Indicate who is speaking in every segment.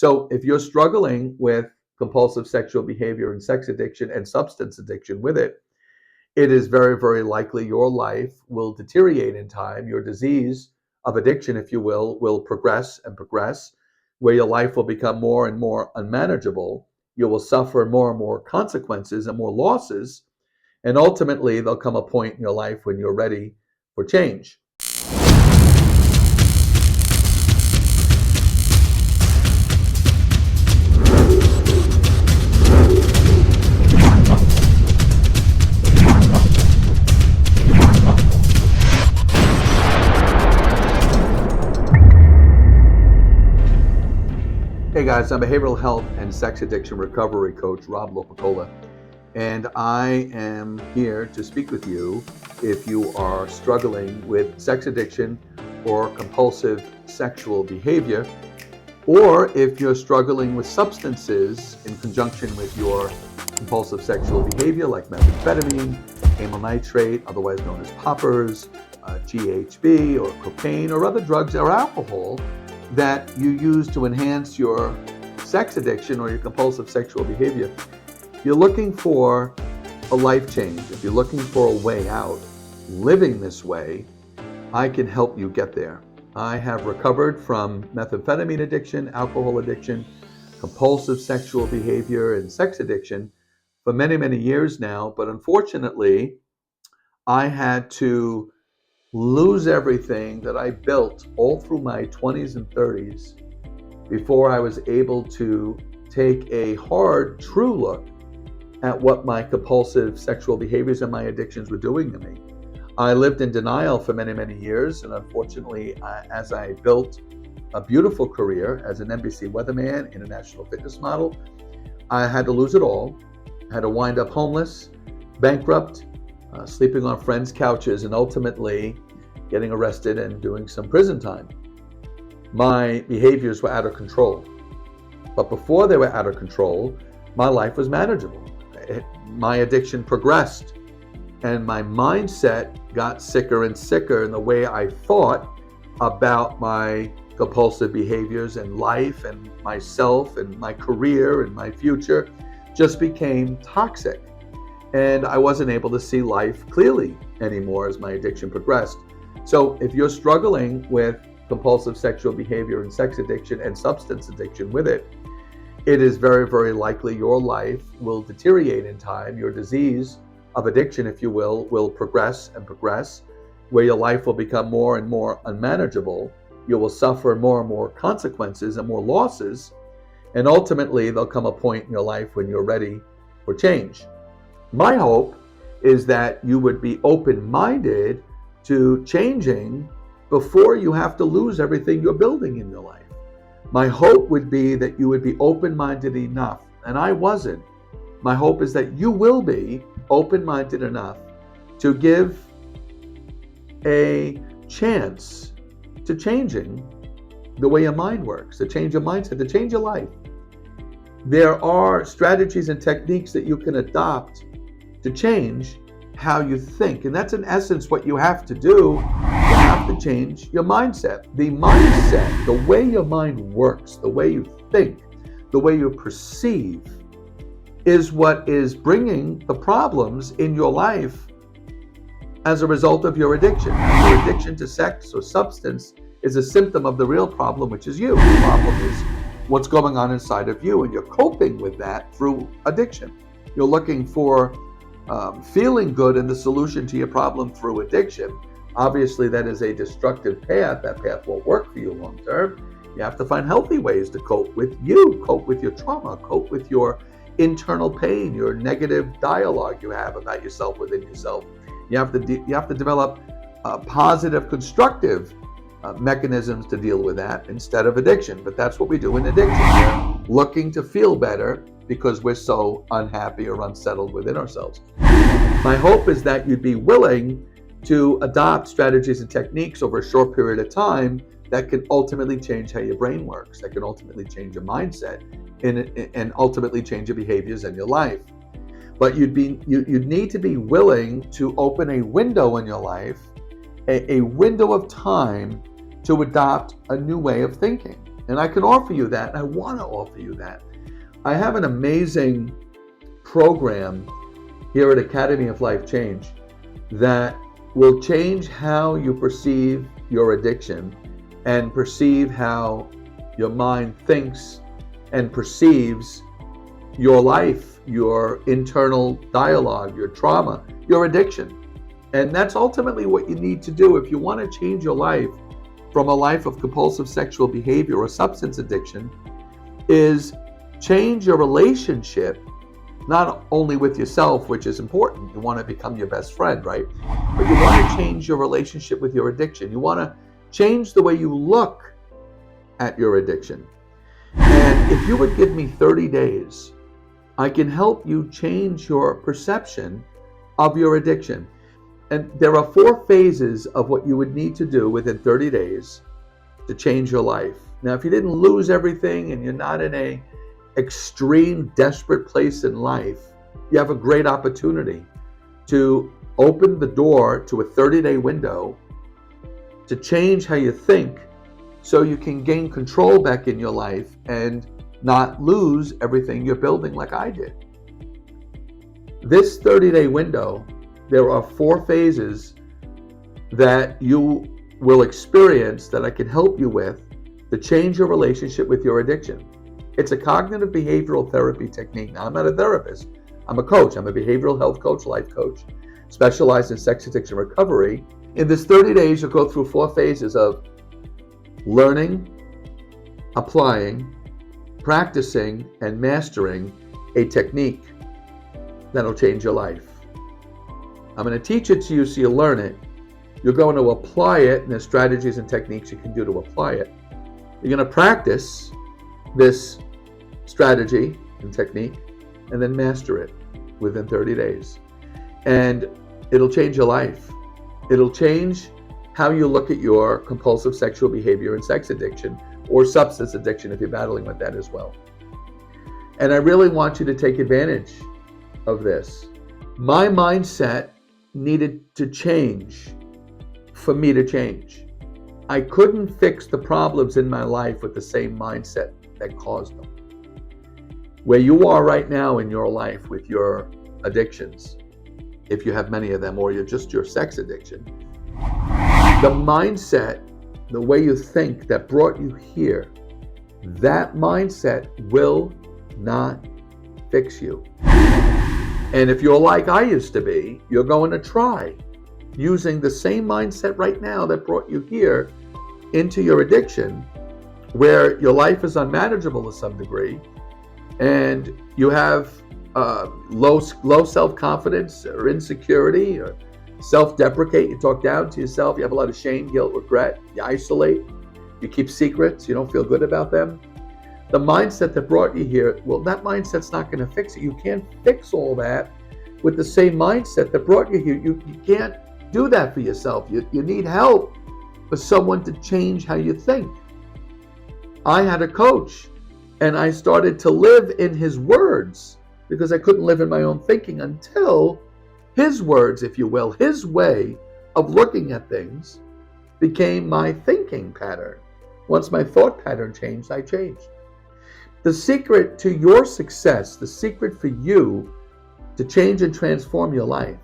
Speaker 1: So if you're struggling with compulsive sexual behavior and sex addiction and substance addiction with it, it is very, very likely your life will deteriorate in time. Your disease of addiction, if you will progress and progress, where your life will become more and more unmanageable. You will suffer more and more consequences and more losses. And ultimately, there'll come a point in your life when you're ready for change. Hey guys, I'm behavioral health and sex addiction recovery coach Rob Lopicola, and I am here to speak with you if you are struggling with sex addiction or compulsive sexual behavior, or if you're struggling with substances in conjunction with your compulsive sexual behavior like methamphetamine, amyl nitrate, otherwise known as poppers, GHB or cocaine or other drugs or alcohol that you use to enhance your sex addiction or your compulsive sexual behavior. If you're looking for a life change, if you're looking for a way out, living this way, I can help you get there. I have recovered from methamphetamine addiction, alcohol addiction, compulsive sexual behavior, and sex addiction for many, many years now. But unfortunately, I had to lose everything that I built all through my 20s and 30s before I was able to take a hard, true look at what my compulsive sexual behaviors and my addictions were doing to me. I lived in denial for many, many years, and unfortunately, as I built a beautiful career as an NBC weatherman, international fitness model, I had to lose it all. I had to wind up homeless, bankrupt, sleeping on friends' couches, and ultimately getting arrested and doing some prison time. My behaviors were out of control. But before they were out of control, my life was manageable. My addiction progressed, and my mindset got sicker and sicker, and the way I thought about my compulsive behaviors and life and myself and my career and my future just became toxic. And I wasn't able to see life clearly anymore as my addiction progressed. So if you're struggling with compulsive sexual behavior and sex addiction and substance addiction with it, it is very, very likely your life will deteriorate in time. Your disease of addiction, if you will progress and progress, where your life will become more and more unmanageable. You will suffer more and more consequences and more losses. And ultimately, there'll come a point in your life when you're ready for change. My hope is that you would be open-minded to changing before you have to lose everything you're building in your life. My hope would be that you would be open-minded enough, and I wasn't. My hope is that you will be open-minded enough to give a chance to changing the way your mind works, to change your mindset, to change your life. There are strategies and techniques that you can adopt to change how you think. And that's in essence what you have to do. You have to change your mindset. The mindset, the way your mind works, the way you think, the way you perceive, is what is bringing the problems in your life as a result of your addiction. Your addiction to sex or substance is a symptom of the real problem, which is you. The problem is what's going on inside of you, and you're coping with that through addiction. You're looking for feeling good and the solution to your problem through addiction. Obviously, that is a destructive path. That path won't work for you long term. You have to find healthy ways to cope with you, cope with your trauma, cope with your internal pain, your negative dialogue you have about yourself within yourself. You have to develop positive, constructive mechanisms to deal with that instead of addiction. But that's what we do in addiction. We're looking to feel better because we're so unhappy or unsettled within ourselves. My hope is that you'd be willing to adopt strategies and techniques over a short period of time that can ultimately change how your brain works, that can ultimately change your mindset, and ultimately change your behaviors and your life. But you'd need to be willing to open a window in your life, a window of time to adopt a new way of thinking. And I can offer you that, and I want to offer you that. I have an amazing program here at Academy of Life Change that will change how you perceive your addiction and perceive how your mind thinks and perceives your life, your internal dialogue, your trauma, your addiction. And that's ultimately what you need to do if you want to change your life from a life of compulsive sexual behavior or substance addiction, is change your relationship, not only with yourself, which is important. You want to become your best friend, right? But you want to change your relationship with your addiction. You want to change the way you look at your addiction. And if you would give me 30 days, I can help you change your perception of your addiction. And there are 4 phases of what you would need to do within 30 days to change your life. Now, if you didn't lose everything and you're not in a extreme, desperate place in life, you have a great opportunity to open the door to a 30-day window to change how you think so you can gain control back in your life and not lose everything you're building like I did. This 30-day window, there are 4 phases that you will experience that I can help you with to change your relationship with your addiction. It's a cognitive behavioral therapy technique. Now, I'm not a therapist. I'm a coach. I'm a behavioral health coach, life coach, specialized in sex addiction recovery. In this 30 days, you'll go through 4 phases of learning, applying, practicing, and mastering a technique that'll change your life. I'm going to teach it to you so you learn it. You're going to apply it, and there's strategies and techniques you can do to apply it. You're going to practice this strategy and technique and then master it within 30 days. And it'll change your life. It'll change how you look at your compulsive sexual behavior and sex addiction, or substance addiction if you're battling with that as well. And I really want you to take advantage of this. My mindset needed to change for me to change. I couldn't fix the problems in my life with the same mindset that caused them. Where you are right now in your life with your addictions, if you have many of them, or you're just your sex addiction, the mindset, the way you think that brought you here, that mindset will not fix you. And if you're like I used to be, you're going to try using the same mindset right now that brought you here into your addiction, where your life is unmanageable to some degree, and you have low self-confidence or insecurity or self-deprecate. You talk down to yourself. You have a lot of shame, guilt, regret. You isolate. You keep secrets. You don't feel good about them. The mindset that brought you here, well, that mindset's not going to fix it. You can't fix all that with the same mindset that brought you here. You can't do that for yourself. You need help with someone to change how you think. I had a coach, and I started to live in his words because I couldn't live in my own thinking until his words, if you will, his way of looking at things became my thinking pattern. Once my thought pattern changed, I changed. The secret to your success, the secret for you to change and transform your life,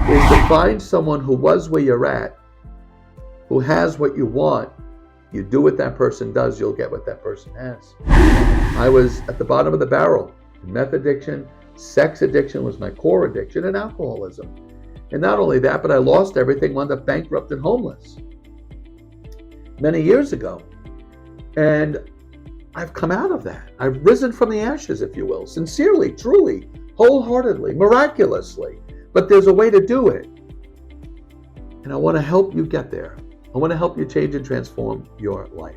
Speaker 1: is to find someone who was where you're at, who has what you want. You do what that person does, you'll get what that person has. I was at the bottom of the barrel. Meth addiction, sex addiction was my core addiction, and alcoholism. And not only that, but I lost everything, wound up bankrupt and homeless many years ago. And I've come out of that. I've risen from the ashes, if you will, sincerely, truly, wholeheartedly, miraculously. But there's a way to do it. And I want to help you get there. I want to help you change and transform your life.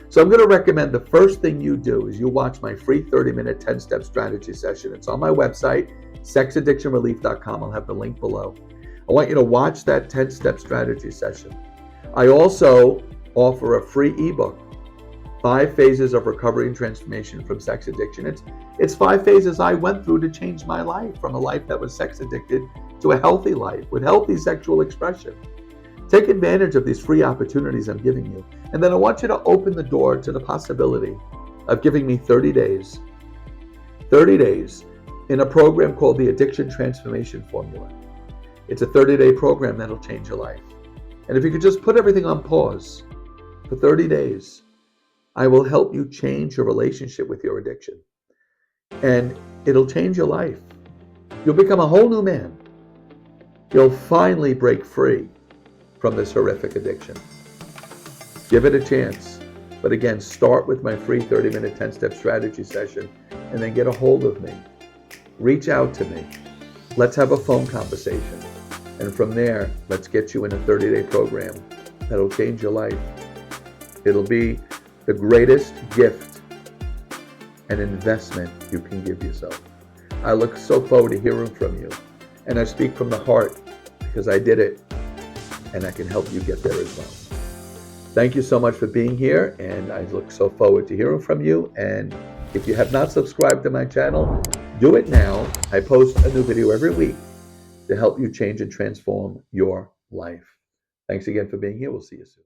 Speaker 1: So I'm going to recommend the first thing you do is you watch my free 30-minute 10-step strategy session. It's on my website, sexaddictionrelief.com. I'll have the link below. I want you to watch that 10-step strategy session. I also offer a free ebook, 5 Phases of Recovery and Transformation from Sex Addiction. It's 5 phases I went through to change my life from a life that was sex addicted to a healthy life with healthy sexual expression. Take advantage of these free opportunities I'm giving you. And then I want you to open the door to the possibility of giving me 30 days in a program called the Addiction Transformation Formula. It's a 30-day program that'll change your life. And if you could just put everything on pause for 30 days, I will help you change your relationship with your addiction. And it'll change your life. You'll become a whole new man. You'll finally break free from this horrific addiction. Give it a chance. But again, start with my free 30-minute 10-step strategy session and then get a hold of me. Reach out to me. Let's have a phone conversation. And from there, let's get you in a 30-day program that'll change your life. It'll be the greatest gift and investment you can give yourself. I look so forward to hearing from you. And I speak from the heart because I did it and I can help you get there as well. Thank you so much for being here, and I look so forward to hearing from you. And if you have not subscribed to my channel, do it now. I post a new video every week to help you change and transform your life. Thanks again for being here. We'll see you soon.